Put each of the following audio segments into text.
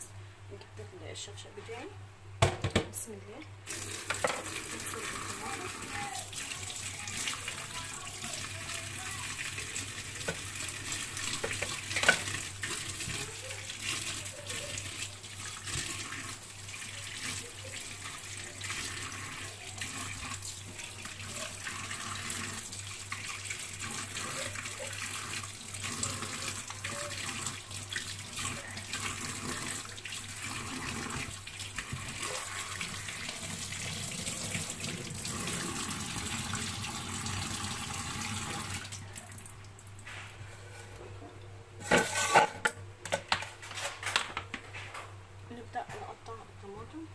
كويس. جبت الشفشق بتاعي، بسم الله. نبدأ نقطع الطماطم.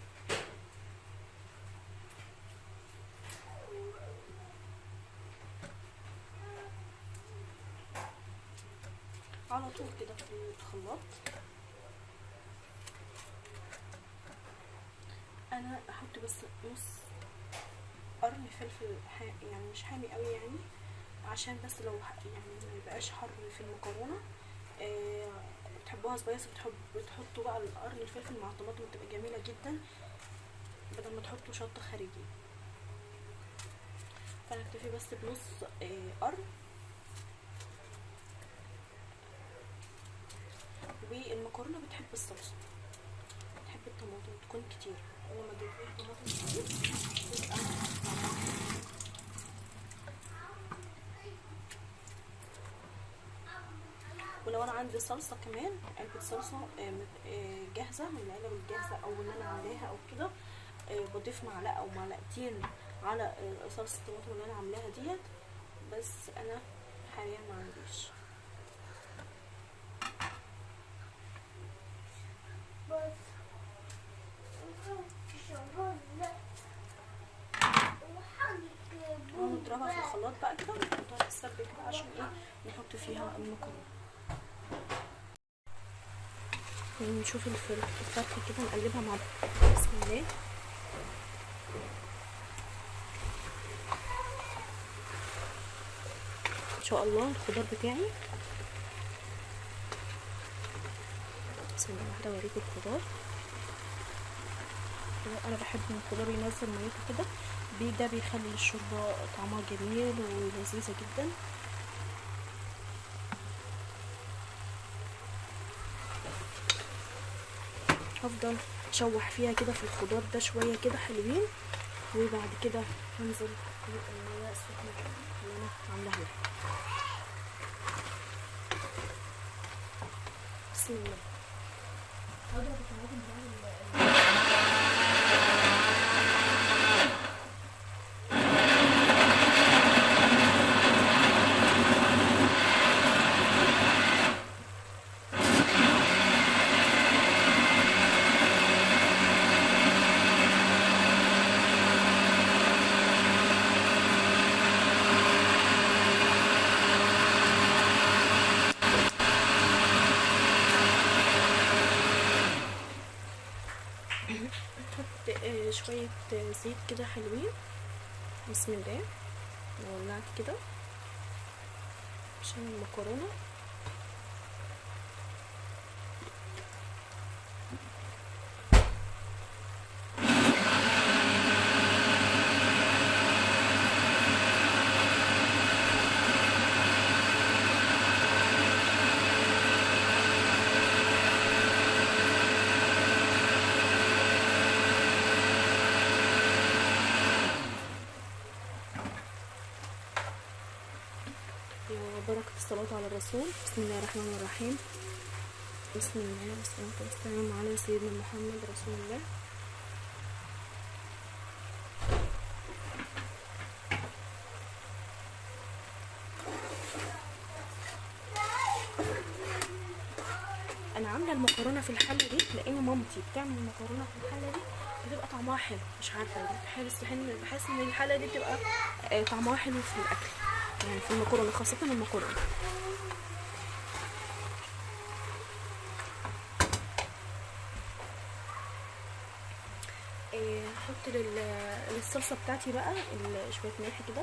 على طول كده في الخلاط. انا احط بس نص قرن فلفل يعني مش حامي قوي يعني، عشان بس لو يعني ما يبقاش حر في المكرونه. بتحبوها سبايسي بتحطوا بقى القرن الفلفل مع الطماطم، بتبقى جميله جدا بدل ما تحطوا شطه خارجي. فانا اكتفي بس بنص قرن. والمكرونه بتحب الصلصه، بتحب الطماطم تكون كتير، ولما تجيب فيها طماطم كتير بتبقى ولو انا عندي صلصه كمان، علبه صلصه جاهزه من العلب الجاهزه او اللي انا عاملاها او كده، بضيف معلقه او معلقتين على صلصه الطماطم اللي انا عاملاها ديت. بس انا حاليا ما عنديش. ونضربها في الخلاط بقى كده ونحطها في السبك بقى عشان ايه نحط فيها المكرونه. نشوف الفرخه كده نقلبها مع بعض. بسم الله. ان شاء الله الخضار بتاعي. بسم الله. واحده اوريكم الخضار. انا بحب ان الخضار ينزل ميته كده، ده بيخلي الشوربه طعمها جميل ولذيذه جدا. هفضل اشوح فيها كده في الخضار ده شويه كده حلوين، وبعد كده هنزل بالميه السخنه اللي انا عاملاها. بسم الله. هضرب الطماطم شوية زيت كده حلوين. بسم الله. ولعت كده عشان المكرونة. بركة الصلاة على الرسول. بسم الله الرحمن الرحيم. بسم الله والصلاة والسلام على سيدنا محمد رسول الله. انا عامله المكرونه في الحله دي لان مامتي بتعمل المكرونه في الحله دي بتبقى طعمها حلو، مش عارفه بحس ان الحله دي بتبقى طعمها حلو في الاكل، يعني في المكرونه، خاصه المكرونه. هحط للصلصه بتاعتي بقى شويه ملح كده.